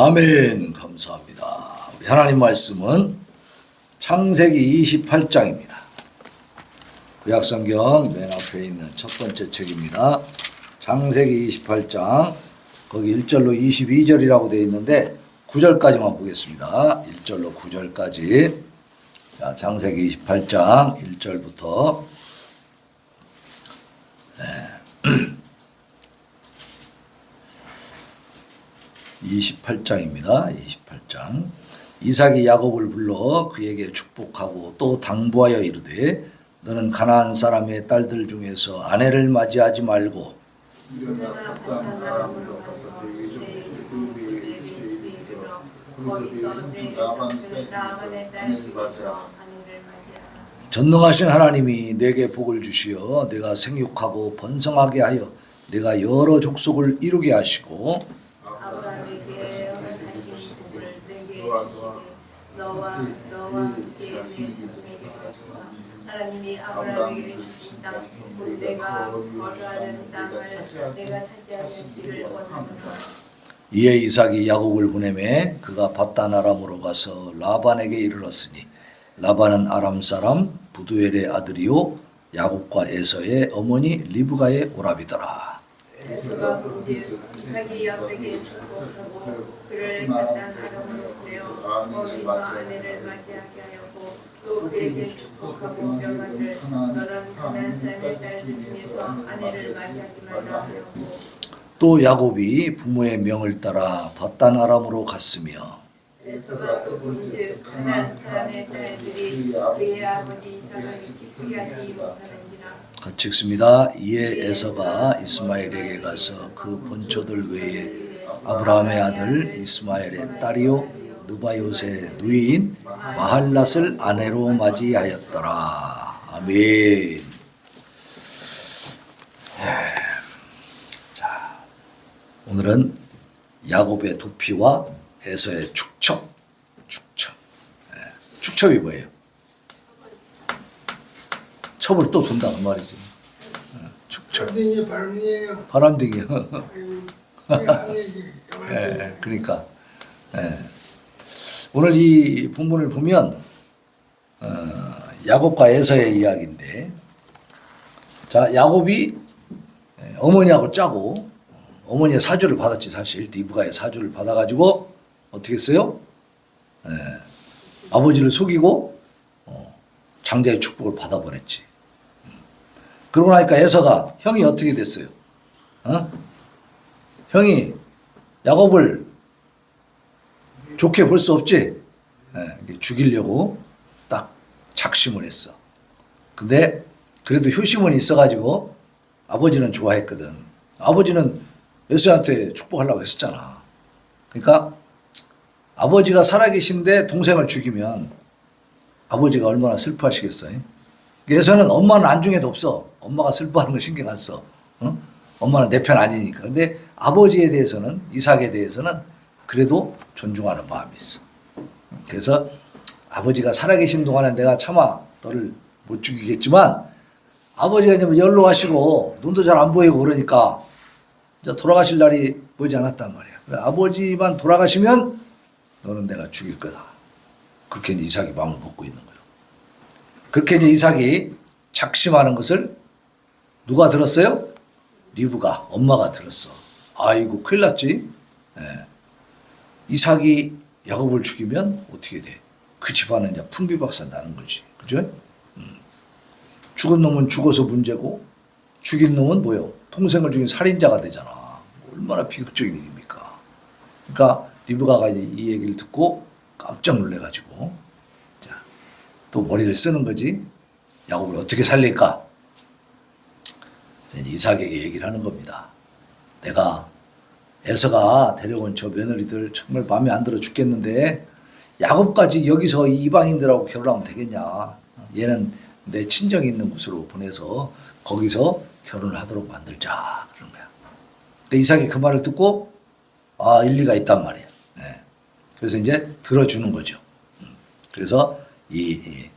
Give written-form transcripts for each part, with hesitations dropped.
아멘. 감사합니다. 우리 하나님 말씀은 창세기 28장입니다. 구약성경 맨 앞에 있는 첫 번째 책입니다. 창세기 28장 거기 1절로 22절이라고 되어 있는데 9절까지만 보겠습니다. 1절로 9절까지. 자, 창세기 28장 1절부터 28장입니다. 28장. 이삭이 야곱을 불러 그에게 축복하고 또 당부하여 이르되 너는 가나안 사람의 딸들 중에서 아내를 맞이하지 말고 전능하신 하나님이 내게 복을 주시어 내가 생육하고 번성하게 하여 내가 여러 족속을 이루게 하시고 하나님이 아브라함에게 주신 땅, 곧 내가 거주하는 땅을 내가 차지하시기를 원하노라. 이에 이삭이 야곱을 보내매 그가 밧단 아람으로 가서 라반에게 이르렀으니 라반은 아람 사람 부두엘의 아들이요 야곱과 에서의 어머니 리브가의 오라비더라. 에서가 본즉 이삭이 야곱에게 축복하고 그를 밧단 아람으로 보내어 거기서 아내를 맞이하게 하였고 또 그에게 축복하고 명하되 너는 가나안 사람의 딸들 중에서 아내를 맞이하지 말라 하였고 또 야곱이 부모의 명을 따라 밧단 아람으로 갔으며 에서가 또 본즉 가나안 사람의 딸들이 그의 아버지 이삭을 기쁘게 하지 못하는지라. 같이 읽습니다. 이에 에서가 이스마엘에게 가서 그 본초들 외에 아브라함의 아들 이스마엘의 딸이요 느바요스의 누이인 마할랏을 아내로 맞이하였더라. 아멘. 자, 오늘은 야곱의 도피와 에서의 축첩. 축첩이 뭐예요? 첩을 또 둔다는 말이지. 축첩. 바람둥이에요. 바람둥이요. 예, 그러니까. 오늘 이 본문을 보면 야곱과 에서의 이야기인데, 자, 야곱이 어머니하고 짜고 어머니의 사주를 받았지. 사실 리브가의 사주를 받아가지고 어떻게 했어요? 아버지를 속이고 장자의 축복을 받아버렸지. 그러고 나니까 에서가 형이 어떻게 됐어요? 형이 야곱을 좋게 볼 수 없지? 죽이려고 딱 작심을 했어. 근데 그래도 효심은 있어가지고 아버지는 좋아했거든. 아버지는 에서한테 축복하려고 했었잖아. 그러니까 아버지가 살아계신데 동생을 죽이면 아버지가 얼마나 슬퍼하시겠어요? 에서는 엄마는 안중에도 없어. 엄마가 슬퍼하는 거 신경 안 써. 엄마는 내 편 아니니까. 근데 아버지에 대해서는, 이삭에 대해서는 그래도 존중하는 마음이 있어. 그래서 아버지가 살아계신 동안에 내가 차마 너를 못 죽이겠지만 아버지가 이제 연로하시고 눈도 잘 안 보이고 그러니까 이제 돌아가실 날이 보이지 않았단 말이야. 아버지만 돌아가시면 너는 내가 죽일 거다. 그렇게 이제 이삭이 마음을 먹고 있는 거예요. 그렇게 이제 이삭이 작심하는 것을 누가 들었어요? 리브가, 엄마가 들었어. 아이고, 큰일 났지? 이삭이 야곱을 죽이면 어떻게 돼? 그 집안은 이제 풍비박산 나는 거지. 그죠? 죽은 놈은 죽어서 문제고, 죽인 놈은 뭐요? 동생을 죽인 살인자가 되잖아. 얼마나 비극적인 일입니까? 그러니까 리브가가 이제 이 얘기를 듣고 깜짝 놀래가지고, 자, 또 머리를 쓰는 거지. 야곱을 어떻게 살릴까? 이삭에게 얘기를 하는 겁니다. 내가 에서가 데려온 저 며느리들 정말 마음에 안 들어 죽겠는데 야곱까지 여기서 이방인들하고 결혼하면 되겠냐. 얘는 내 친정이 있는 곳으로 보내서 거기서 결혼을 하도록 만들자. 그런 거야. 근데 이삭이 그 말을 듣고 아, 일리가 있단 말이야. 그래서 이제 들어주는 거죠. 그래서 이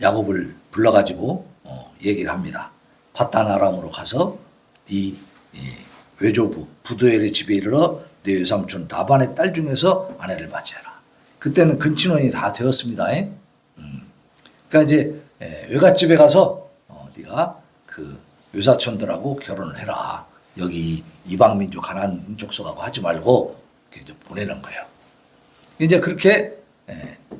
야곱을 불러가지고 얘기를 합니다. 밧단 아람으로 가서 네 외조부 부두엘의 집에 이르러 내 외삼촌 라반의 딸 중에서 아내를 맞이해라. 그때는 근친혼이 다 되었습니다. 그러니까 이제 외갓집에 가서 네가 그 외사촌들하고 결혼을 해라. 여기 이방민족 가나안 족속하고 하지 말고 이렇게 이제 보내는 거예요. 이제 그렇게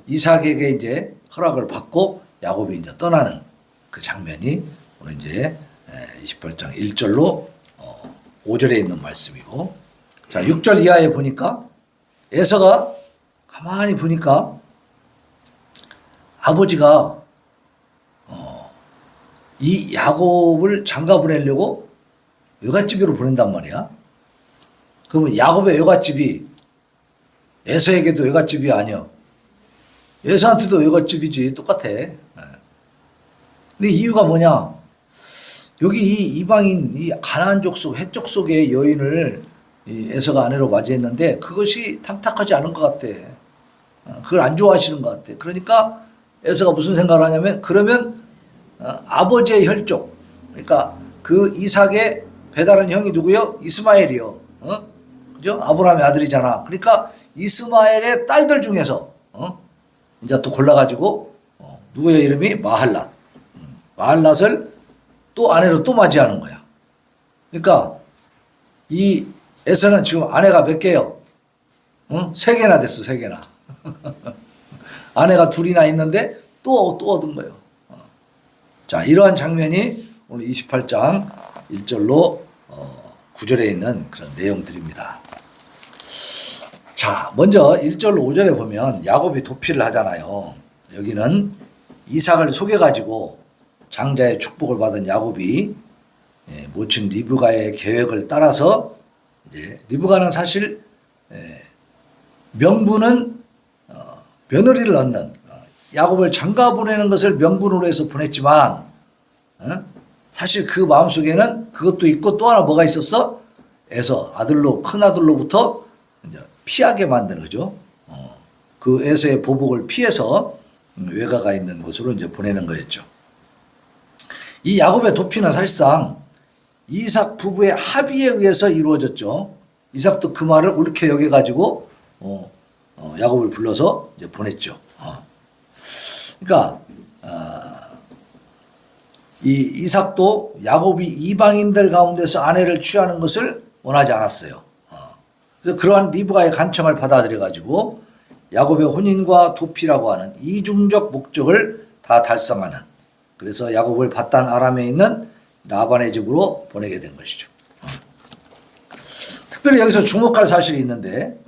이삭에게 이제 허락을 받고 야곱이 이제 떠나는 그 장면이 오늘 이제 28장 1절로 5절에 있는 말씀이고, 자 6절 이하에 보니까 에서가 가만히 보니까 아버지가 이 야곱을 장가 보내려고 외갓집으로 보낸단 말이야. 그러면 야곱의 외갓집이 에서에게도 외갓집이 아니야. 에서한테도 외갓집이지. 똑같아. 근데 이유가 뭐냐? 여기 이 이방인, 이 가나안 족속, 헷 족속의 여인을 이 에서가 아내로 맞이했는데 그것이 탐탁하지 않은 것 같아. 그걸 안 좋아하시는 것 같아. 그러니까 에서가 무슨 생각을 하냐면, 그러면 아버지의 혈족, 그러니까 그 이삭의 배다른 형이 누구요? 이스마엘이요. 그죠? 아브라함의 아들이잖아. 그러니까 이스마엘의 딸들 중에서 이제 또 골라가지고 누구의 이름이 마할랏. 마할랏을 또 아내로 또 맞이하는 거야. 그러니까 이 에서는 지금 아내가 몇 개요? 3개나 됐어, 3개나. 아내가 둘이나 있는데 또 얻은 거예요. 자, 이러한 장면이 오늘 28장 1절로 9절에 있는 그런 내용들입니다. 자, 먼저 1절로 5절에 보면 야곱이 도피를 하잖아요. 여기는 이삭을 속여가지고 장자의 축복을 받은 야곱이 모친 리브가의 계획을 따라서, 이제 리브가는 사실 명분은 며느리를 얻는, 야곱을 장가 보내는 것을 명분으로 해서 보냈지만 사실 그 마음속에는 그것도 있고 또 하나 뭐가 있었어? 에서 아들로, 큰 아들로부터 이제 피하게 만드는 거죠. 그 에서의 보복을 피해서 외가가 있는 곳으로 이제 보내는 거였죠. 이 야곱의 도피는 사실상 이삭 부부의 합의에 의해서 이루어졌죠. 이삭도 그 말을 옳게 여겨가지고 야곱을 불러서 이제 보냈죠. 그러니까 이 이삭도 야곱이 이방인들 가운데서 아내를 취하는 것을 원하지 않았어요. 그래서 그러한 리브가의 간청을 받아들여가지고 야곱의 혼인과 도피라고 하는 이중적 목적을 다 달성하는, 그래서 야곱을 바단 아람에 있는 라반의 집으로 보내게 된 것이죠. 특별히 여기서 주목할 사실이 있는데,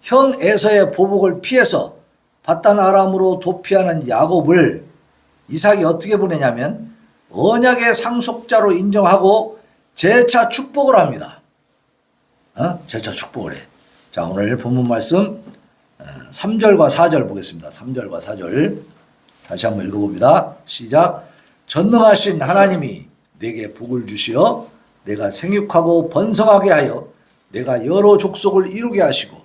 형 에서의 보복을 피해서 바단 아람으로 도피하는 야곱을 이삭이 어떻게 보내냐면 언약의 상속자로 인정하고 재차 축복을 합니다. 재차 축복을 해. 자, 오늘 본문 말씀 3절과 4절 보겠습니다. 3절과 4절 다시 한번 읽어봅니다. 시작. 전능하신 하나님이 내게 복을 주시어 내가 생육하고 번성하게 하여 내가 여러 족속을 이루게 하시고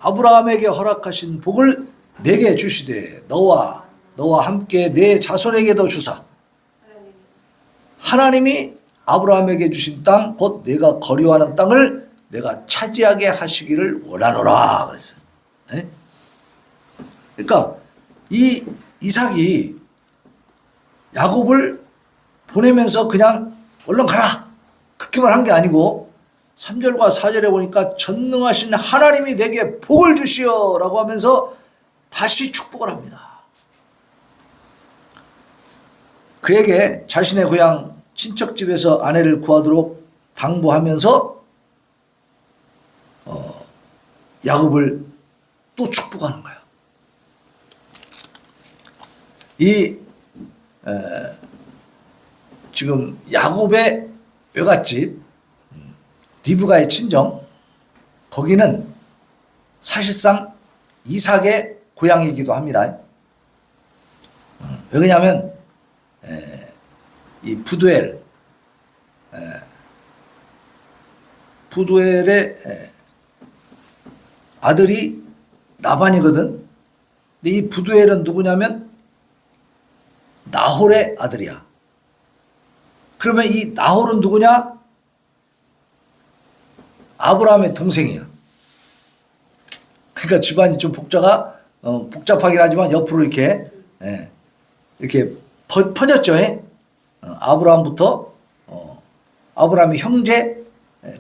아브라함에게 허락하신 복을 내게 주시되 너와 함께 내 자손에게도 주사. 하나님이 아브라함에게 주신 땅, 곧 내가 거류하는 땅을 내가 차지하게 하시기를 원하노라 그랬어요. 네? 그러니까 이 이삭이 야곱을 보내면서 그냥 얼른 가라 그렇게만 한 게 아니고 3절과 4절에 보니까 전능하신 하나님이 내게 복을 주시어 라고 하면서 다시 축복을 합니다. 그에게 자신의 고향 친척집에서 아내를 구하도록 당부하면서 야곱을 또 축복하는 거야. 지금 야곱의 외갓집 리브가의 친정, 거기는 사실상 이삭의 고향이기도 합니다. 왜냐하면 이 부두엘의 아들이 라반이거든. 근데 이 부두엘은 누구냐면 나홀의 아들이야. 그러면 이 나홀은 누구냐? 아브라함의 동생이야. 그러니까 집안이 좀 복잡하긴 하지만 옆으로 이렇게, 예, 이렇게 퍼졌죠. 예? 아브라함부터, 아브라함의 형제,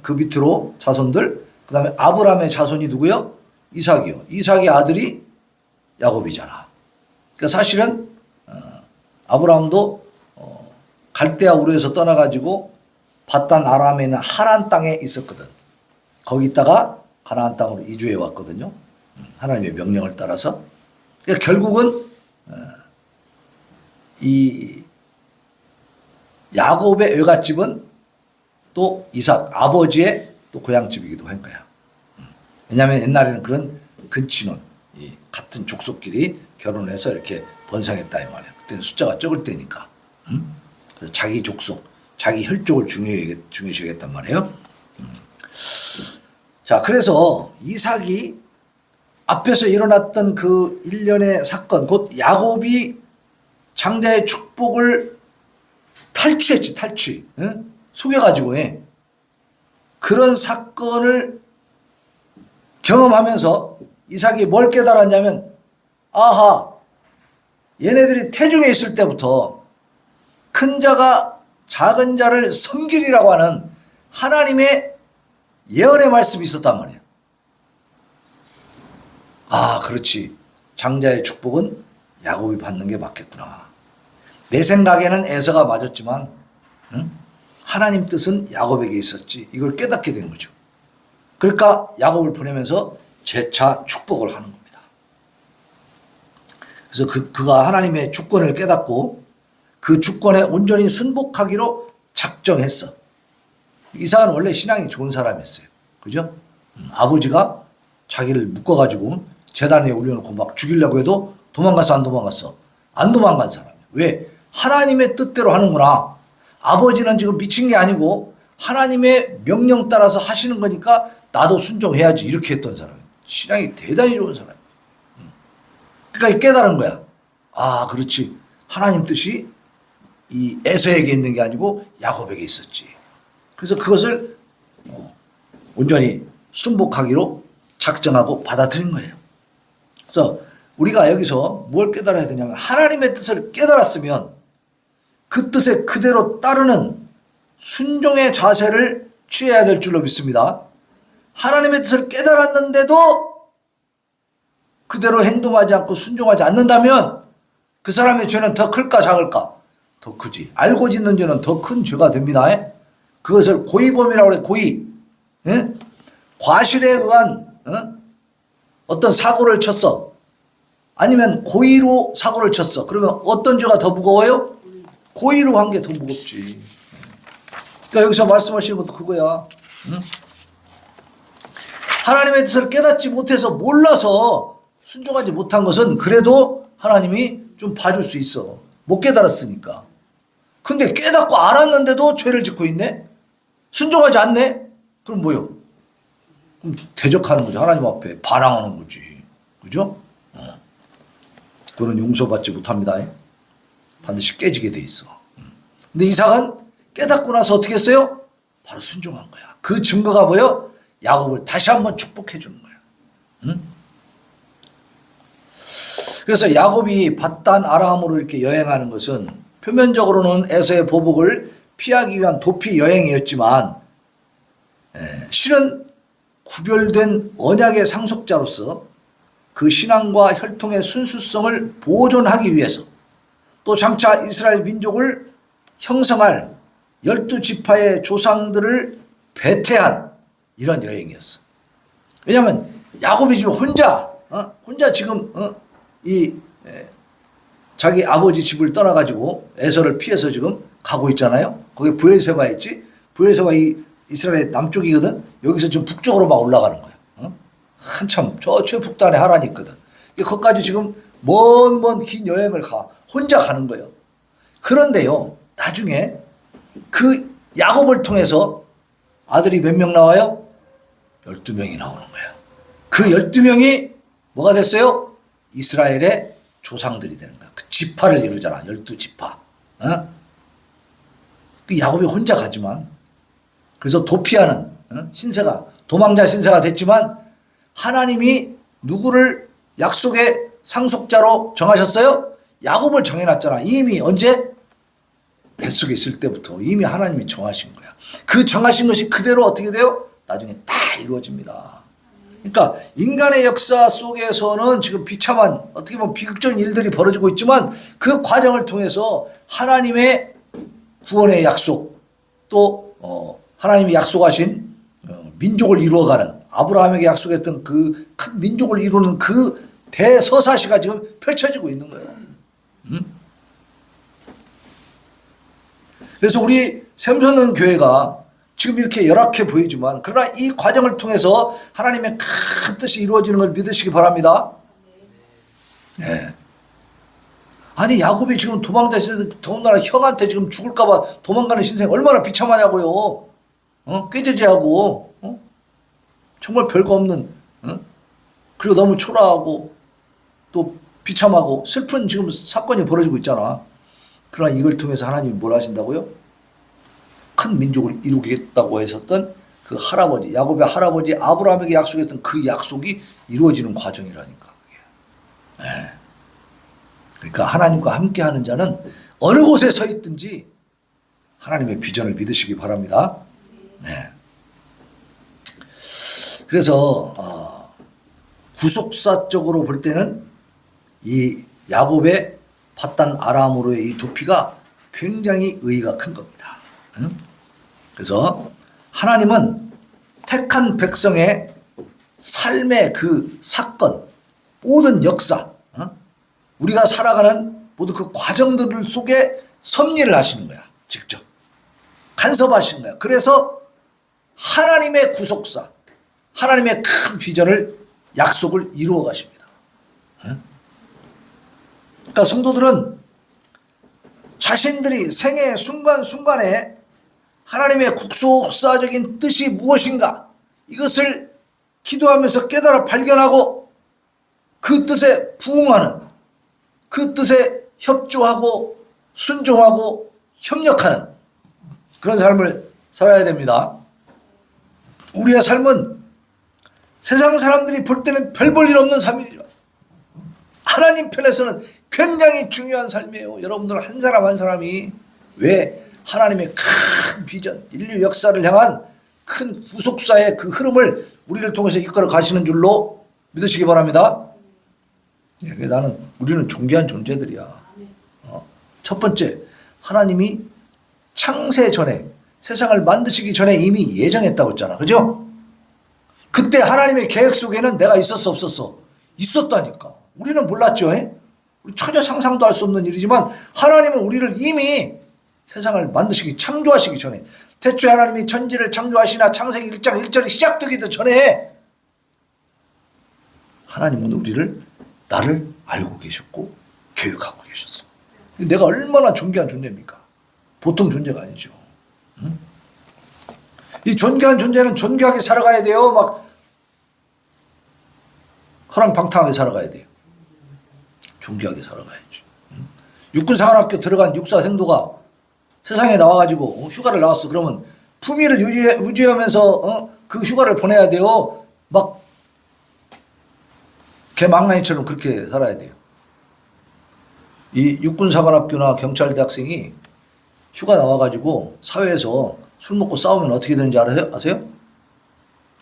그 밑으로 자손들, 그 다음에 아브라함의 자손이 누구요? 이삭이요. 이삭의 아들이 야곱이잖아. 그러니까 사실은, 아브라함도, 갈대아 우르에서 떠나가지고 바단 아람에 있는 하란 땅에 있었거든. 거기 있다가 가나안 땅으로 이주해 왔거든요. 하나님의 명령을 따라서. 그러니까 결국은 이 야곱의 외갓집은 또 이삭 아버지의 또 고향집이기도 한 거야. 왜냐하면 옛날에는 그런 근친혼, 이 같은 족속끼리 결혼해서 이렇게 번성했다 이 말이야. 그때는 숫자가 적을 때니까. 그래서 자기 족속, 자기 혈족을 중요시 여겼단 말이에요. 자, 그래서 이삭이 앞에서 일어났던 그 일련의 사건, 곧 야곱이 장자의 축복을 탈취했지, 탈취. 응? 속여가지고 해. 그런 사건을 경험하면서 이삭이 뭘 깨달았냐면, 아하, 얘네들이 태중에 있을 때부터 큰 자가 작은 자를 섬기리라고 하는 하나님의 예언의 말씀이 있었단 말이에요. 아, 그렇지. 장자의 축복은 야곱이 받는 게 맞겠구나. 내 생각에는 에서가 맞았지만, 응? 하나님 뜻은 야곱에게 있었지. 이걸 깨닫게 된 거죠. 그러니까 야곱을 보내면서 재차 축복을 하는 겁니다. 그래서 그가 하나님의 주권을 깨닫고 그 주권에 온전히 순복하기로 작정했어. 이삭은 원래 신앙이 좋은 사람이었어요. 그죠? 아버지가 자기를 묶어가지고 제단에 올려놓고 막 죽이려고 해도 도망갔어, 안 도망갔어? 안 도망간 사람이에요. 왜? 하나님의 뜻대로 하는구나. 아버지는 지금 미친 게 아니고 하나님의 명령 따라서 하시는 거니까 나도 순종해야지. 이렇게 했던 사람이에요. 신앙이 대단히 좋은 사람이에요. 그러니까 깨달은 거야. 아, 그렇지. 하나님 뜻이 이 에서에게 있는 게 아니고 야곱에게 있었지. 그래서 그것을 온전히 순복하기로 작정하고 받아들인 거예요. 그래서 우리가 여기서 뭘 깨달아야 되냐면 하나님의 뜻을 깨달았으면 그 뜻에 그대로 따르는 순종의 자세를 취해야 될 줄로 믿습니다. 하나님의 뜻을 깨달았는데도 그대로 행동하지 않고 순종하지 않는다면 그 사람의 죄는 더 클까 작을까? 더 크지. 알고 짓는 죄는 더 큰 죄가 됩니다. 그것을 고의범이라고 그래. 고의. 과실에 의한 어떤 사고를 쳤어. 아니면 고의로 사고를 쳤어. 그러면 어떤 죄가 더 무거워요? 고의로 한 게 더 무겁지. 그러니까 여기서 말씀하시는 것도 그거야. 하나님의 뜻을 깨닫지 못해서 몰라서 순종하지 못한 것은 그래도 하나님이 좀 봐줄 수 있어. 못 깨달았으니까. 근데 깨닫고 알았는데도 죄를 짓고 있네? 순종하지 않네? 그럼 뭐요? 그럼 대적하는 거죠. 하나님 앞에 반항하는 거지. 그죠? 그거는 용서받지 못합니다. 반드시 깨지게 돼 있어. 근데 이삭은 깨닫고 나서 어떻게 했어요? 바로 순종한 거야. 그 증거가 뭐요? 야곱을 다시 한번 축복해 주는 거야. 그래서 야곱이 바단 아람으로 이렇게 여행하는 것은 표면적으로는 에서의 보복을 피하기 위한 도피 여행이었지만 실은 구별된 언약의 상속자로서 그 신앙과 혈통의 순수성을 보존하기 위해서 또 장차 이스라엘 민족을 형성할 12지파의 조상들을 배태한 이런 여행이었어. 왜냐하면 야곱이 지금 혼자 지금 자기 아버지 집을 떠나가지고 에서를 피해서 지금 가고 있잖아요. 거기 브엘세바 있지. 브엘세바 이 이스라엘의 남쪽이거든. 여기서 지금 북쪽으로 막 올라가는 거야. 한참 저 최북단에 하란이 있거든. 거기까지 지금 먼 긴 여행을 혼자 가는 거예요. 그런데요, 나중에 그 야곱을 통해서 아들이 몇 명 나와요? 12명이 나오는 거야. 그 12명이 뭐가 됐어요? 이스라엘의 조상들이 되는 거야. 그 지파를 이루잖아. 12지파. 그 야곱이 혼자 가지만, 그래서 도피하는 신세가, 도망자 신세가 됐지만 하나님이 누구를 약속의 상속자로 정하셨어요? 야곱을 정해놨잖아. 이미 언제? 뱃속에 있을 때부터 이미 하나님이 정하신 거야. 그 정하신 것이 그대로 어떻게 돼요? 나중에 다 이루어집니다. 그러니까 인간의 역사 속에서는 지금 비참한 어떻게 보면 비극적인 일들이 벌어지고 있지만 그 과정을 통해서 하나님의 구원의 약속 또 하나님이 약속하신 민족을 이루어가는 아브라함에게 약속했던 그 큰 민족을 이루는 그 대서사시가 지금 펼쳐지고 있는 거예요. 그래서 우리 샘서는 교회가 지금 이렇게 열악해 보이지만 그러나 이 과정을 통해서 하나님의 큰 뜻이 이루어지는 걸 믿으시기 바랍니다. 네. 아니 야곱이 지금 도망자 있어도 더군다나 형한테 지금 죽을까 봐 도망가는 신생 얼마나 비참하냐고요. 꾀죄죄하고 정말 별거 없는 그리고 너무 초라하고 또 비참하고 슬픈 지금 사건이 벌어지고 있잖아. 그러나 이걸 통해서 하나님이 뭘 하신다고요? 큰 민족을 이루겠다고 하셨던 그 할아버지 야곱의 할아버지 아브라함에게 약속했던 그 약속이 이루어지는 과정이라니까. 네. 그러니까 하나님과 함께하는 자는 어느 곳에 서 있든지 하나님의 비전을 믿으시기 바랍니다. 네. 그래서 구속사적으로 볼 때는 이 야곱의 밧단 아람으로의 이 도피가 굉장히 의의가 큰 겁니다. 그래서 하나님은 택한 백성의 삶의 그 사건, 모든 역사, 우리가 살아가는 모든 그 과정들 속에 섭리를 하시는 거야. 직접. 간섭하시는 거야. 그래서 하나님의 구속사, 하나님의 큰 비전을 약속을 이루어 가십니다. 그러니까 성도들은 자신들이 생애 순간순간에 하나님의 구속사적인 뜻이 무엇인가 이것을 기도하면서 깨달아 발견하고 그 뜻에 부응하는 그 뜻에 협조하고 순종하고 협력하는 그런 삶을 살아야 됩니다. 우리의 삶은 세상 사람들이 볼 때는 별 볼 일 없는 삶이지만 하나님 편에서는 굉장히 중요한 삶이에요. 여러분들 한 사람 한 사람이 왜 하나님의 큰 비전, 인류 역사를 향한 큰 구속사의 그 흐름을 우리를 통해서 이끌어 가시는 줄로 믿으시기 바랍니다. 우리는 존귀한 존재들이야. 첫 번째, 하나님이 창세 전에 세상을 만드시기 전에 이미 예정했다고 했잖아. 그죠? 그때 하나님의 계획 속에는 내가 있었어 없었어? 있었다니까. 우리는 몰랐죠. 우리 전혀 상상도 할 수 없는 일이지만 하나님은 우리를 이미 세상을 만드시기 창조하시기 전에 태초에 하나님이 천지를 창조하시나 창세기 1장 1절이 시작되기도 전에 하나님은 나를 알고 계셨고 계획하고 계셨어. 내가 얼마나 존귀한 존재입니까? 보통 존재가 아니죠. 이 존귀한 존재는 존귀하게 살아가야 돼요. 막 허랑방탕하게 살아가야 돼요. 존귀하게 살아가야지. 육군사관학교 들어간 육사생도가 세상에 나와가지고 휴가를 나왔어. 그러면 품위를 유지하면서 그 휴가를 보내야 돼요. 막 개망나니처럼 그렇게 살아야 돼요. 이 육군사관학교나 경찰대학생이 휴가 나와가지고 사회에서 술 먹고 싸우면 어떻게 되는지 아세요?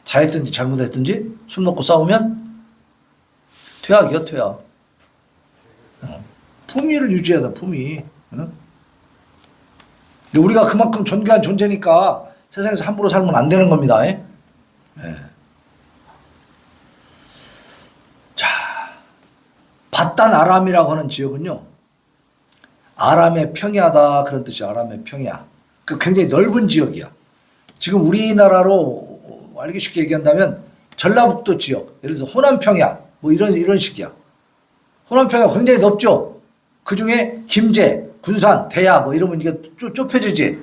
잘했든지 잘못했든지 술 먹고 싸우면 퇴학이요, 퇴학. 품위를 유지해야 돼, 품위. 우리가 그만큼 존귀한 존재니까 세상에서 함부로 살면 안 되는 겁니다. 자, 밧단 아람이라고 하는 지역은요, 아람의 평야다 그런 뜻이 아람의 평야. 그 굉장히 넓은 지역이야. 지금 우리나라로 알기 쉽게 얘기한다면 전라북도 지역, 예를 들어서 호남평야, 뭐 이런 식이야. 호남평야 굉장히 넓죠. 그 중에 김제, 군산, 대야 뭐 이러면 이게 좁혀지지.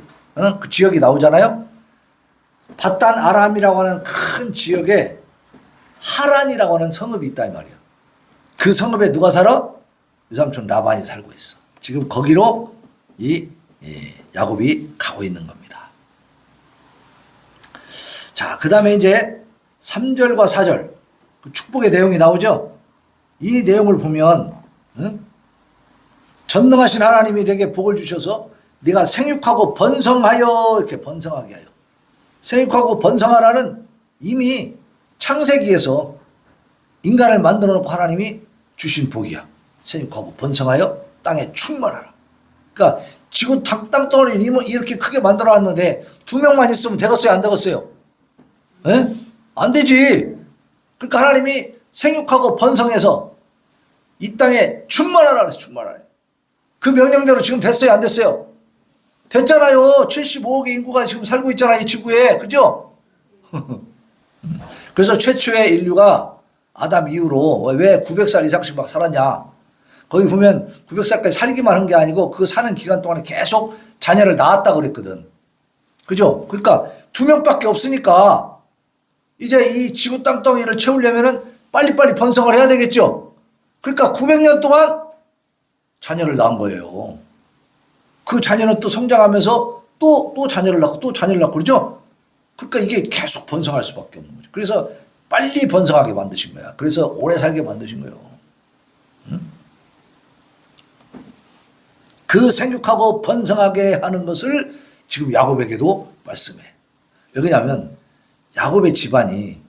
그 지역이 나오잖아요. 밧단 아람이라고 하는 큰 지역에 하란이라고 하는 성읍이 있다 이 말이야. 그 성읍에 누가 살아? 유삼촌 라반이 살고 있어. 지금 거기로 이 야곱이 가고 있는 겁니다. 자, 그 다음에 이제 3절과 4절 그 축복의 내용이 나오죠. 이 내용을 보면 전능하신 하나님이 내게 복을 주셔서 네가 생육하고 번성하여 이렇게 번성하게 하여. 생육하고 번성하라는 이미 창세기에서 인간을 만들어 놓고 하나님이 주신 복이야. 생육하고 번성하여 땅에 충만하라. 그러니까 지구 땅덩어리를 이렇게 크게 만들어 놨는데 2명만 있으면 되겠어요? 안 되겠어요? 에? 안 되지. 그러니까 하나님이 생육하고 번성해서 이 땅에 충만하라 그래서 충만하라. 그 명령대로 지금 됐어요? 안 됐어요? 됐잖아요. 75억의 인구가 지금 살고 있잖아요. 이 지구에. 그죠? 그래서 최초의 인류가 아담 이후로 왜 900살 이상씩 막 살았냐. 거기 보면 900살까지 살기만 한 게 아니고 그 사는 기간 동안에 계속 자녀를 낳았다고 그랬거든. 그죠? 그러니까 2명밖에 없으니까 이제 이 지구 땅덩이를 채우려면은 빨리빨리 번성을 해야 되겠죠? 그러니까 900년 동안 자녀를 낳은 거예요. 그 자녀는 또 성장하면서 또 자녀를 낳고 또 자녀를 낳고 그러죠? 그러니까 이게 계속 번성할 수밖에 없는 거죠. 그래서 빨리 번성하게 만드신 거야. 그래서 오래 살게 만드신 거예요. 그 생육하고 번성하게 하는 것을 지금 야곱에게도 말씀해. 왜 그러냐면 야곱의 집안이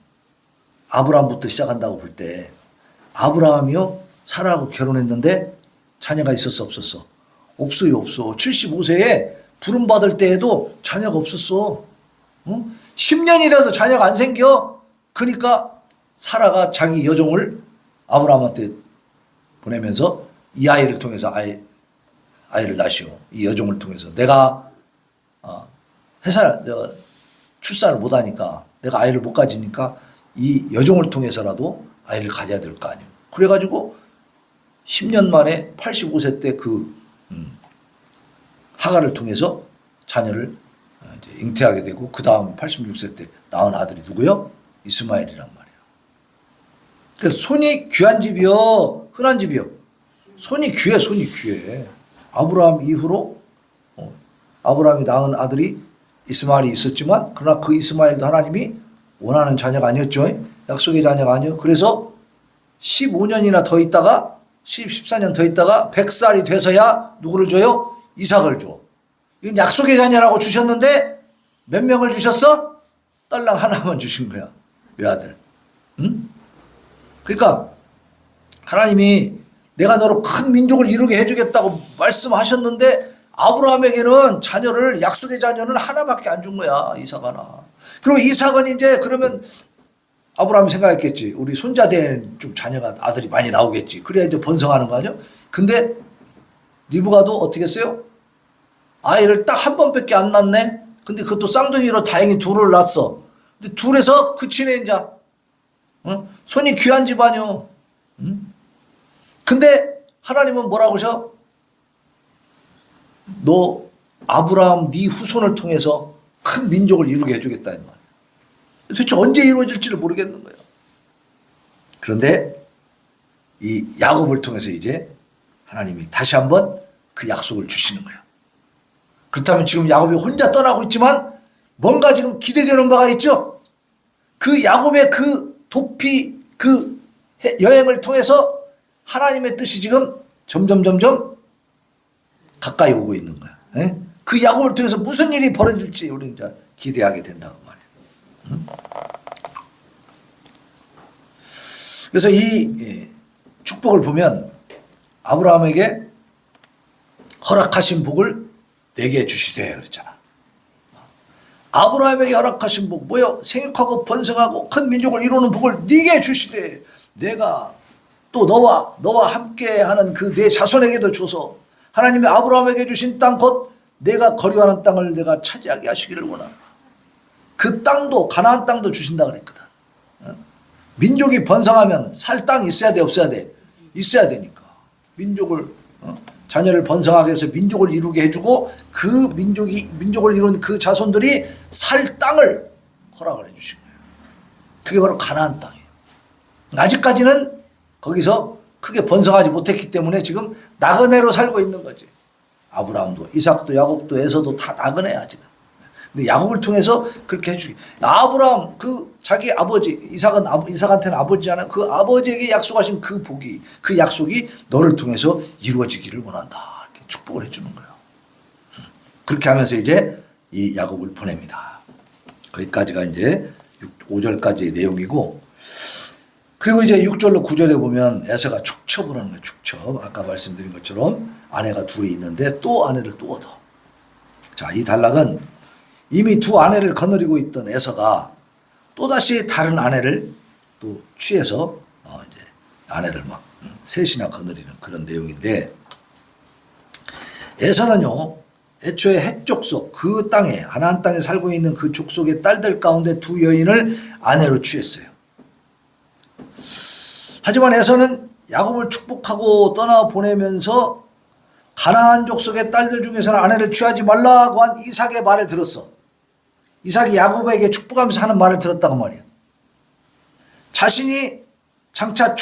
아브라함부터 시작한다고 볼 때 아브라함이요 사라하고 결혼했는데 자녀가 있었어 없었어? 없어요. 없어. 75세에 부름받을 때에도 자녀가 없었어. 10년이라도 자녀가 안 생겨. 그러니까 사라가 자기 여종을 아브라함한테 보내면서 이 아이를 통해서 아이를 낳으시오. 이 여종을 통해서 내가 출산을 못하니까 내가 아이를 못 가지니까 이 여종을 통해서라도 아이를 가져야 될 거 아니에요. 그래가지고 10년 만에 85세 때 그 하가를 통해서 자녀를 이제 잉태하게 되고 그 다음 86세 때 낳은 아들이 누구요? 이스마엘이란 말이에요. 그래서 손이 귀한 집이요, 흔한 집이요. 손이 귀해. 아브라함 이후로 아브라함이 낳은 아들이 이스마엘이 있었지만 그러나 그 이스마엘도 하나님이 원하는 자녀가 아니었죠. 약속의 자녀가 아니요. 그래서 15년이나 더 있다가 14년 더 있다가 100살이 돼서야 누구를 줘요? 이삭을 줘. 이건 약속의 자녀라고 주셨는데 몇 명을 주셨어? 딸랑 하나만 주신 거야. 외아들. 응? 그러니까 하나님이 내가 너로 큰 민족을 이루게 해주겠다고 말씀하셨는데 아브라함에게는 자녀를 약속의 자녀는 하나밖에 안 준 거야. 이삭 하나. 그리고 이삭은 이제 그러면 아브라함이 생각했겠지. 우리 손자 된 좀 자녀가 아들이 많이 나오겠지. 그래야 이제 번성하는 거 아니야? 근데 리브가도 어떻게 했어요? 아이를 딱 한 번밖에 안 낳네. 근데 그것도 쌍둥이로 다행히 둘을 낳았어. 근데 둘에서 그치네 이제. 응? 손이 귀한 집안이요. 응? 근데 하나님은 뭐라고 하셔? 너 아브라함 네 후손을 통해서 큰 민족을 이루게 해주겠다 이 말. 도대체 언제 이루어질지를 모르겠는 거예요. 그런데 이 야곱을 통해서 이제 하나님이 다시 한번 그 약속을 주시는 거예요. 그렇다면 지금 야곱이 혼자 떠나고 있지만 뭔가 지금 기대되는 바가 있죠. 그 야곱의 그 도피 그 여행을 통해서 하나님의 뜻이 지금 점점 가까이 오고 있는 거야. 에? 그 야곱을 통해서 무슨 일이 벌어질지 우리는 이제 기대하게 된다고 말이에요. 그래서 이 축복을 보면 아브라함에게 허락하신 복을 내게 주시되 그랬잖아. 아브라함에게 허락하신 복 뭐요? 생육하고 번성하고 큰 민족을 이루는 복을 네게 주시되 내가 또 너와 함께하는 그 내 자손에게도 줘서 하나님이 아브라함에게 주신 땅 곧 내가 거류하는 땅을 내가 차지하게 하시기를 원하노라. 그 땅도 가나안 땅도 주신다 그랬거든. 민족이 번성하면 살 땅이 있어야 돼 없어야 돼? 있어야 되니까. 민족을 자녀를 번성하게 해서 민족을 이루게 해주고 그 민족을 이룬 그 자손들이 살 땅을 허락을 해주신 거예요. 그게 바로 가나안 땅이에요. 아직까지는 거기서 크게 번성하지 못했기 때문에 지금 나그네로 살고 있는 거지. 아브라함도 이삭도 야곱도 에서도 다 나그네야 지금. 근데 야곱을 통해서 그렇게 해주기. 아브라함 그 자기 아버지 이삭한테는 아버지잖아. 그 아버지에게 약속하신 그 복이 그 약속이 너를 통해서 이루어지기를 원한다. 이렇게 축복을 해주는 거예요. 그렇게 하면서 이제 이 야곱을 보냅니다. 거기까지가 이제 5절까지의 내용이고, 그리고 이제 6절로 9절에 보면 에서가 축첩을 하는 거예요. 축첩. 아까 말씀드린 것처럼 아내가 둘이 있는데 또 아내를 또 얻어. 자, 이 단락은 이미 두 아내를 거느리고 있던 에서가 또다시 다른 아내를 또 취해서 이제 아내를 막 셋이나 거느리는 그런 내용인데, 에서는요 애초에 헷 족속 그 땅에 가나안 땅에 살고 있는 그 족속의 딸들 가운데 두 여인을 아내로 취했어요. 하지만 에서는 야곱을 축복하고 떠나보내면서 가나안 족속의 딸들 중에서는 아내를 취하지 말라고 한 이삭의 말을 들었어. 이삭이 야곱에게 축복하면서 하는 말을 들었다고 말이야. 자신이 장차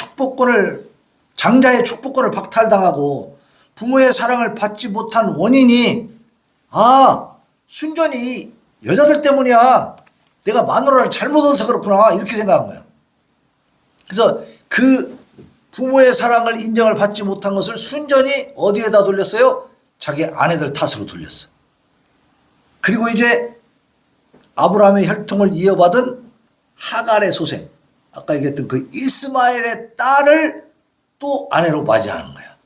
장자의 축복권을 박탈당하고 부모의 사랑을 받지 못한 원인이 순전히 여자들 때문이야. 내가 마누라를 잘못 얻어서 그렇구나. 이렇게 생각한 거야. 그래서 그 부모의 사랑을 인정을 받지 못한 것을 순전히 어디에다 돌렸어요? 자기 아내들 탓으로 돌렸어. 그리고 이제 아브라함의 혈통을 이어받은 하갈의 소생, 아까 얘기했던 그 이스마엘의 딸을 또 아내로 맞이하는 거야.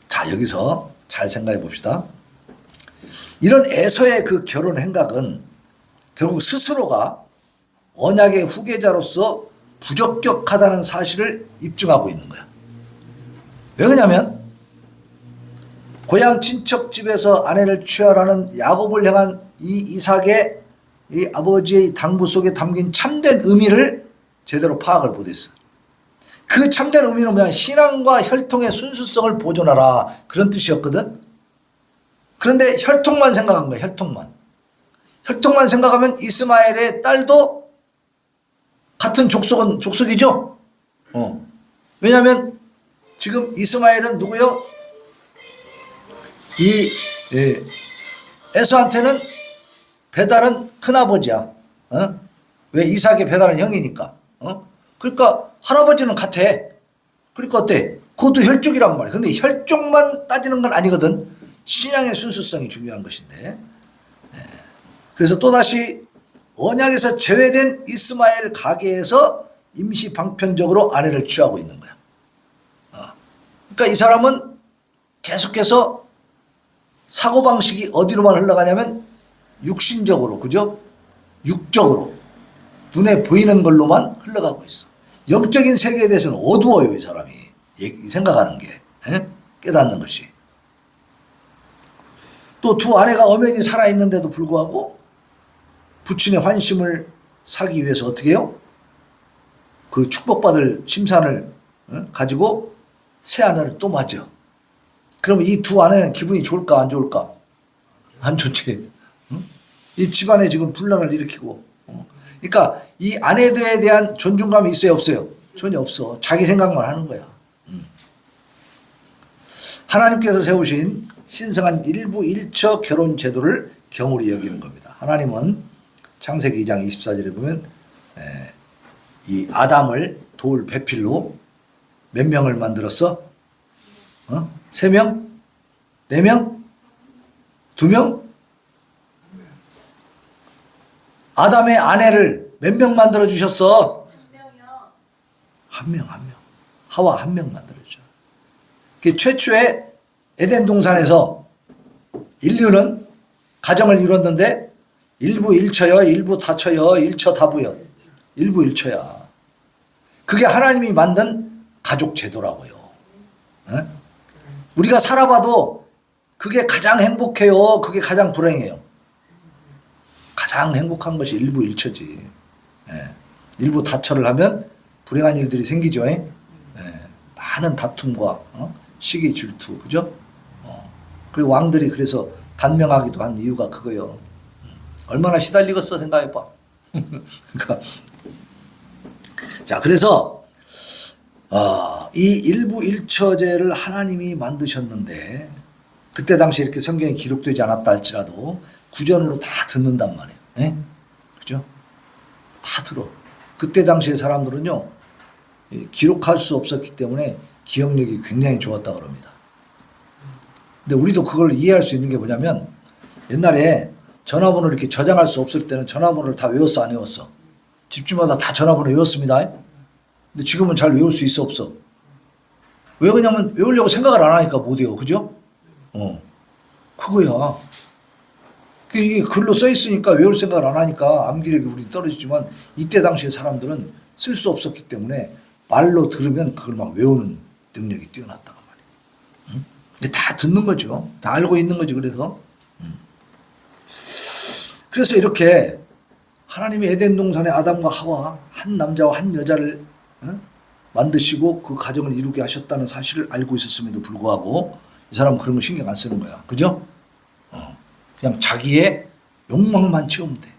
자, 여기서 잘 생각해 봅시다. 이런 에서의 그 결혼 행각은 결국 스스로가 언약의 후계자로서 부적격하다는 사실을 입증하고 있는 거야. 왜 그러냐면 고향 친척 집에서 아내를 취하라는 야곱을 향한 이 이삭의 이 아버지의 당부 속에 담긴 참된 의미를 제대로 파악을 못했어. 그 참된 의미는 뭐냐? 신앙과 혈통의 순수성을 보존하라, 그런 뜻이었거든. 그런데 혈통만 생각한 거야. 혈통만 생각하면 이스마엘의 딸도 같은 족속이죠. 왜냐하면 지금 이스마엘은 누구요? 에서한테는 베달은 큰아버지야. 왜? 이삭의 베달은 형이니까. 그러니까 할아버지는 같아. 그러니까 어때? 그것도 혈족이란 말이야. 근데 혈족만 따지는 건 아니거든. 신앙의 순수성이 중요한 것인데. 그래서 또다시 언약에서 제외된 이스마엘 가계에서 임시 방편적으로 아내를 취하고 있는 거야. 그러니까 이 사람은 계속해서 사고방식이 어디로만 흘러가냐면 육신적으로, 그죠? 육적으로 눈에 보이는 걸로만 흘러가고 있어. 영적인 세계에 대해서는 어두워요, 이 사람이. 생각하는 게. 깨닫는 것이. 또 두 아내가 엄연히 살아있는데도 불구하고 부친의 환심을 사기 위해서 어떻게 해요? 그 축복받을 심산을 가지고 새 아내를 또 맞아. 그러면 이 두 아내는 기분이 좋을까 안 좋을까? 안 좋지. 이 집안에 지금 분란을 일으키고. 그러니까 이 아내들에 대한 존중감이 있어요, 없어요? 전혀 없어. 자기 생각만 하는 거야. 하나님께서 세우신 신성한 일부 일처 결혼 제도를 경홀히 여기는 겁니다. 하나님은 창세기 2장 24절에 보면 이 아담을 돌 배필로 몇 명을 만들었어? 3명? 4명? 2명? 아담의 아내를 몇 명 만들어 주셨어? 한 명. 하와 한 명 만들어 줘. 그 최초의 에덴 동산에서 인류는 가정을 이뤘는데 일부 일처여, 일부 다처여, 일처 다부여. 일부 일처야. 그게 하나님이 만든 가족 제도라고요. 우리가 살아봐도 그게 가장 행복해요, 그게 가장 불행해요? 가장 행복한 것이 일부 일처지. 일부 다처를 하면 불행한 일들이 생기죠. 많은 다툼과 시기 질투, 그죠? 그리고 왕들이 그래서 단명하기도 한 이유가 그거예요. 얼마나 시달리겠어 생각해봐. 그러니까 자, 그래서 이 일부 일처제를 하나님이 만드셨는데 그때 당시에 이렇게 성경에 기록되지 않았다 할지라도 구전으로 다 듣는단 말이에요. 예? 그죠? 다 들어. 그때 당시의 사람들은요, 기록할 수 없었기 때문에 기억력이 굉장히 좋았다 그럽니다. 근데 우리도 그걸 이해할 수 있는 게 뭐냐면, 옛날에 전화번호를 이렇게 저장할 수 없을 때는 전화번호를 다 외웠어, 안 외웠어? 집집마다 다 전화번호 외웠습니다. 근데 지금은 잘 외울 수 있어, 없어? 왜 그러냐면 외우려고 생각을 안 하니까 못 외워. 그죠? 그거야. 이게 글로 써 있으니까 외울 생각을 안 하니까 암기력이 우리 떨어지지만, 이때 당시에 사람들은 쓸 수 없었기 때문에 말로 들으면 그걸 막 외우는 능력이 뛰어났다고 말이에요. 근데 다 듣는 거죠. 다 알고 있는 거죠. 그래서 이렇게 하나님이 에덴 동산에 아담과 하와, 한 남자와 한 여자를 만드시고 그 가정을 이루게 하셨다는 사실을 알고 있었음에도 불구하고 이 사람은 그런 거 신경 안 쓰는 거야. 그죠? 그냥 자기의 욕망만 채우면 돼.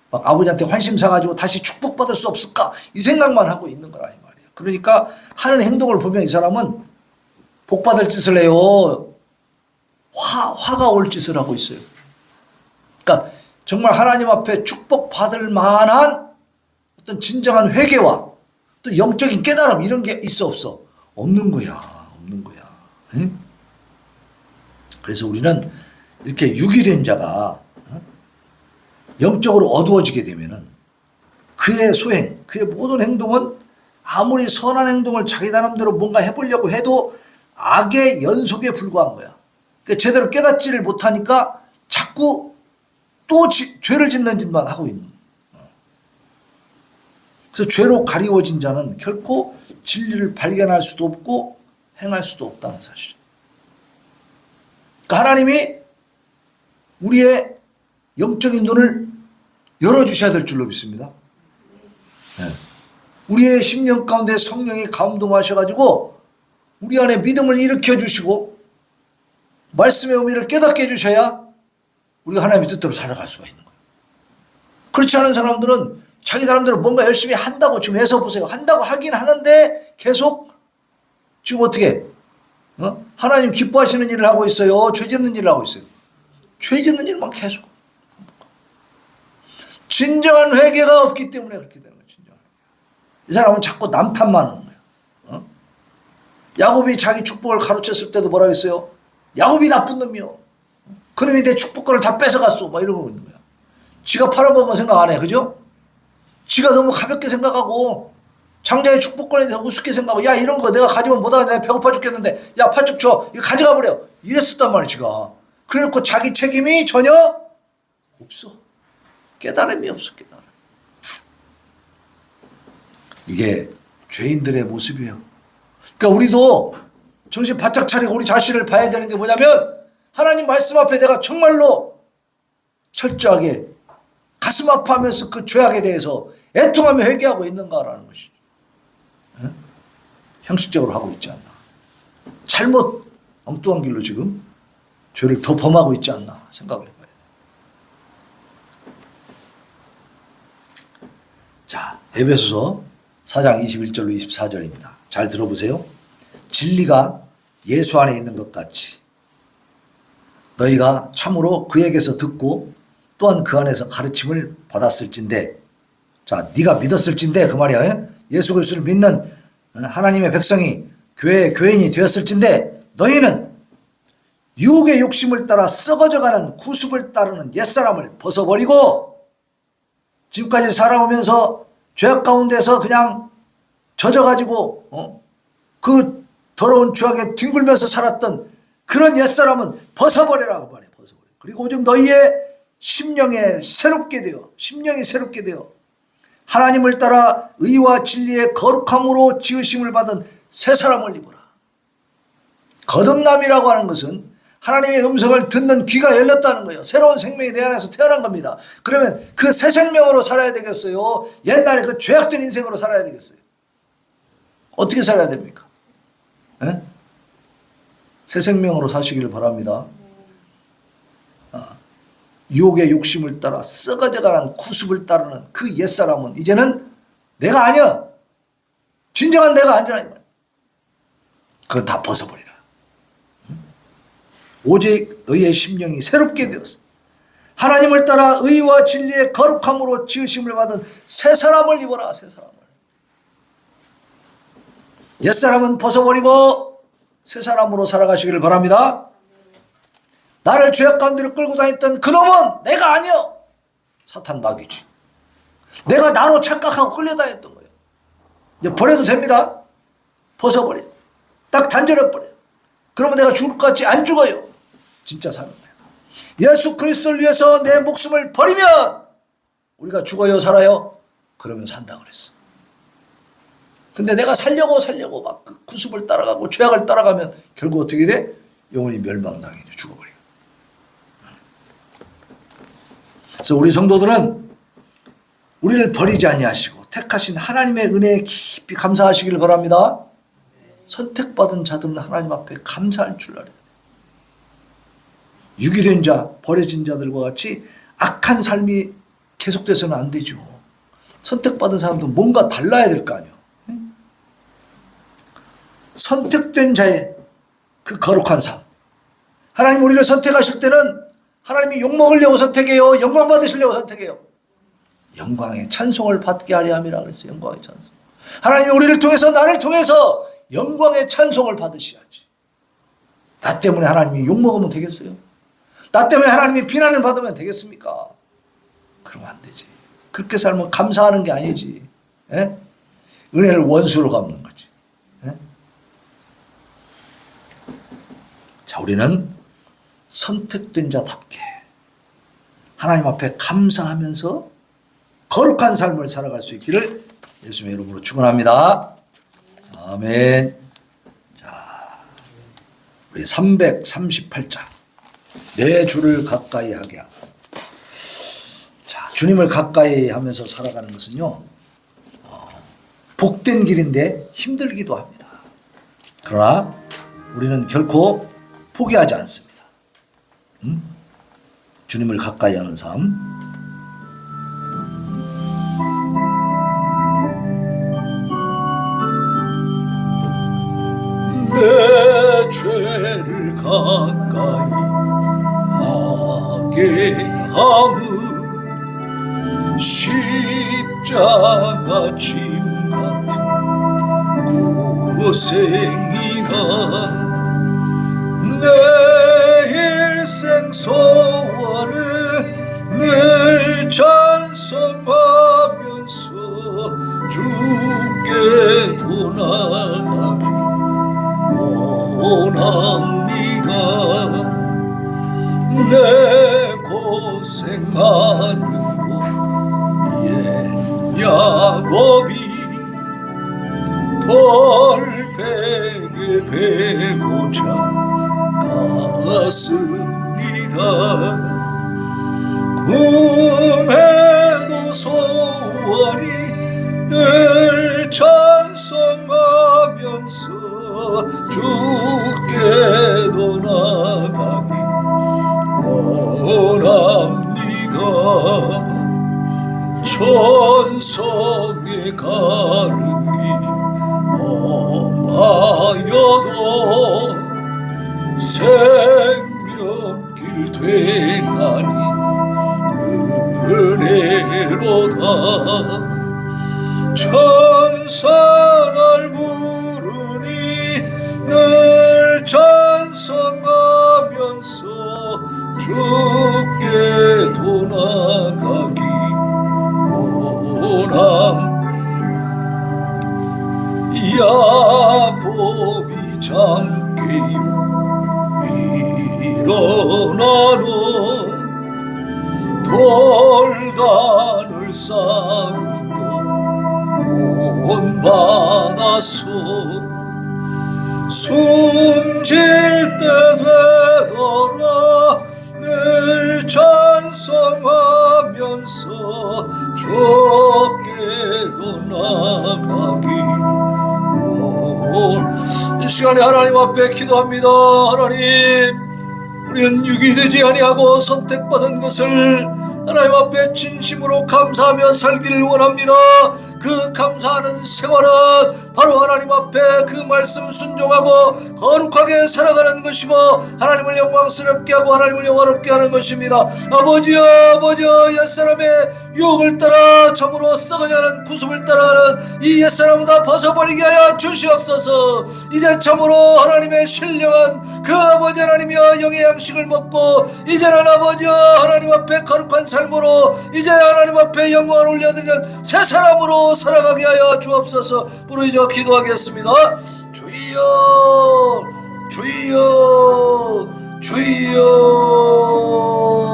막 아버지한테 환심 사가지고 다시 축복받을 수 없을까? 이 생각만 하고 있는 거라 이 말이에요. 그러니까 하는 행동을 보면 이 사람은 복받을 짓을 해요. 화가 올 짓을 하고 있어요. 그러니까 정말 하나님 앞에 축복받을 만한 어떤 진정한 회개와 또 영적인 깨달음 이런 게 있어 없어? 없는 거야. 없는 거야. 응? 그래서 우리는 이렇게 유기된 자가 영적으로 어두워지게 되면은 그의 소행, 그의 모든 행동은 아무리 선한 행동을 자기 나름대로 뭔가 해보려고 해도 악의 연속에 불과한 거야. 그러니까 제대로 깨닫지를 못하니까 자꾸 또 죄를 짓는 짓만 하고 있는 거야. 그래서 죄로 가리워진 자는 결코 진리를 발견할 수도 없고 행할 수도 없다는 사실. 그러니까 하나님이 우리의 영적인 눈을 열어주셔야 될 줄로 믿습니다. 네. 우리의 심령 가운데 성령이 감동하셔가지고 우리 안에 믿음을 일으켜 주시고 말씀의 의미를 깨닫게 해주셔야 우리가 하나님의 뜻대로 살아갈 수가 있는 거예요. 그렇지 않은 사람들은 자기 나름대로 뭔가 열심히 한다고 지금 애써 보세요. 한다고 하긴 하는데 계속 지금 어떻게 하나님 기뻐하시는 일을 하고 있어요? 죄 짓는 일을 하고 있어요. 죄 짓는 일만 계속. 진정한 회개가 없기 때문에 그렇게 되는 거예요. 이 사람은 자꾸 남 탓만 하는 거예요. 야곱이 자기 축복을 가로챘을 때도 뭐라고 했어요? 야곱이 나쁜 놈이요. 그놈이 내 축복권을 다 뺏어갔어. 막 이러고 있는 거야. 지가 팔아먹은 거 생각 안 해. 그죠? 지가 너무 가볍게 생각하고 장자의 축복권에 대해서 우습게 생각하고 야 이런 거 내가 가지면 못하겠네. 내가 배고파 죽겠는데 야 팔쭉 줘. 이거 가져가 버려. 이랬었단 말이야 지가. 그래놓고 자기 책임이 전혀 없어. 깨달음이 없어. 깨달음. 이게 죄인들의 모습이에요. 그러니까 우리도 정신 바짝 차리고 우리 자신을 봐야 되는 게 뭐냐면 하나님 말씀 앞에 내가 정말로 철저하게 가슴 아파하면서 그 죄악에 대해서 애통하며 회개하고 있는가라는 것이죠. 형식적으로 하고 있지 않나. 잘못 엉뚱한 길로 지금 죄를 더 범하고 있지 않나 생각을 해봐야 돼요. 자, 에베소서 4장 21절로 24절입니다. 잘 들어보세요. 진리가 예수 안에 있는 것 같이 너희가 참으로 그에게서 듣고 또한 그 안에서 가르침을 받았을진데, 자, 네가 믿었을진데 그 말이야. 예수 그리스도를 믿는 하나님의 백성이 교회의 교인이 되었을진데 너희는 유혹의 욕심을 따라 썩어져가는 구습을 따르는 옛사람을 벗어버리고 지금까지 살아오면서 죄악 가운데서 그냥 젖어가지고 그 더러운 죄악에 뒹굴면서 살았던 그런 옛사람은 벗어버리라고 말해. 벗어버려. 그리고 오직 너희의 심령이 새롭게 되어 하나님을 따라 의와 진리의 거룩함으로 지으심을 받은 새 사람을 입어라. 거듭남이라고 하는 것은 하나님의 음성을 듣는 귀가 열렸다는 거예요. 새로운 생명이 내 안에서 태어난 겁니다. 그러면 그 새 생명으로 살아야 되겠어요? 옛날에 그 죄악된 인생으로 살아야 되겠어요? 어떻게 살아야 됩니까? 에? 새 생명으로 사시기를 바랍니다. 유혹의 욕심을 따라 썩어져가는 구습을 따르는 그 옛사람은 이제는 내가 아니야. 진정한 내가 아니라. 그건 다 벗어버리라. 오직 너희의 심령이 새롭게 되었어. 하나님을 따라 의와 진리의 거룩함으로 지으심을 받은 새 사람을 입어라. 새 사람을. 옛사람은 벗어버리고 새 사람으로 살아가시기를 바랍니다. 나를 죄악 가운데로 끌고 다녔던 그놈은 내가 아니여. 사탄 마귀지. 내가 나로 착각하고 끌려다녔던 거예요. 이제 버려도 됩니다. 벗어버려. 딱 단절해버려. 그러면 내가 죽을 것 같지? 안 죽어요. 진짜 사는 거예요. 예수 그리스도를 위해서 내 목숨을 버리면 우리가 죽어요 살아요? 그러면 산다 그랬어. 근데 내가 살려고 막 그 구습을 따라가고 죄악을 따라가면 결국 어떻게 돼? 영원히 멸망당해. 죽어버려. 그래서 우리 성도들은 우리를 버리지 아니하시고 택하신 하나님의 은혜에 깊이 감사하시기를 바랍니다. 선택받은 자들은 하나님 앞에 감사할 줄 알아요. 유기된 자, 버려진 자들과 같이 악한 삶이 계속돼서는 안 되죠. 선택받은 사람도 뭔가 달라야 될 거 아니에요. 선택된 자의 그 거룩한 삶. 하나님 우리를 선택하실 때는 하나님이 욕먹으려고 선택해요? 영광 받으시려고 선택해요? 영광의 찬송을 받게 하려 함이라 그랬어요. 영광의 찬송. 하나님이 우리를 통해서 나를 통해서 영광의 찬송을 받으셔야지. 나 때문에 하나님이 욕먹으면 되겠어요? 나 때문에 하나님이 비난을 받으면 되겠습니까? 그러면 안 되지. 그렇게 살면 감사하는 게 아니지. 예? 은혜를 원수로 갚는 거지. 예? 자, 우리는 선택된 자답게 하나님 앞에 감사하면서 거룩한 삶을 살아갈 수 있기를 예수님의 이름으로 축원합니다. 아멘. 자, 우리 338장. 내 주를 가까이 하게 하고. 자, 주님을 가까이 하면서 살아가는 것은요, 복된 길인데 힘들기도 합니다. 그러나 우리는 결코 포기하지 않습니다. 주님을 가까이 하는 삶. 내 죄를 가까이 하게 함은 십자가 짐 같은 고생이나 내 일생 소원은 늘 찬송하면서 주께도 나가기 원합니다. 내 고생 많은 곳 옛 야곱이 돌베개 베고자 갔습니다. 꿈에도 소원이 늘 찬송하면서 주께도 나가기 원합니다. 천성에 가는 길 험하여도 생명길 되나니 은혜로다. 천사 날 부르니 늘 찬송하면서 주께도 나가기 원함. 야곱이 잠깨요 일어나노 돌단을 쌓으며 온 바다소 숨질 때 되돌아 늘 찬송하면서 주께도 나가기 이 시간에 하나님 앞에 기도합니다. 하나님, 우리는 유기되지 아니하고 선택받은 것을 하나님 앞에 진심으로 감사하며 살기를 원합니다. 그 감사하는 생활은 바로 하나님 앞에 그 말씀 순종하고 거룩하게 살아가는 것이고 하나님을 영광스럽게 하고 하나님을 영화롭게 하는 것입니다. 아버지여 옛사람의 유혹을 따라 참으로 썩어야 하는 구습을 따라가는 이 옛사람을 다 벗어버리게 하여 주시옵소서. 이제 참으로 하나님의 신령한 그 아버지 하나님이여 영의 양식을 먹고 이제는 아버지여 하나님 앞에 거룩한 삶으로 이제 하나님 앞에 영광을 올려드리는 새 사람으로 살아가게 하여 주옵소서. 부르짖어 기도하겠습니다. 주여 주여 주여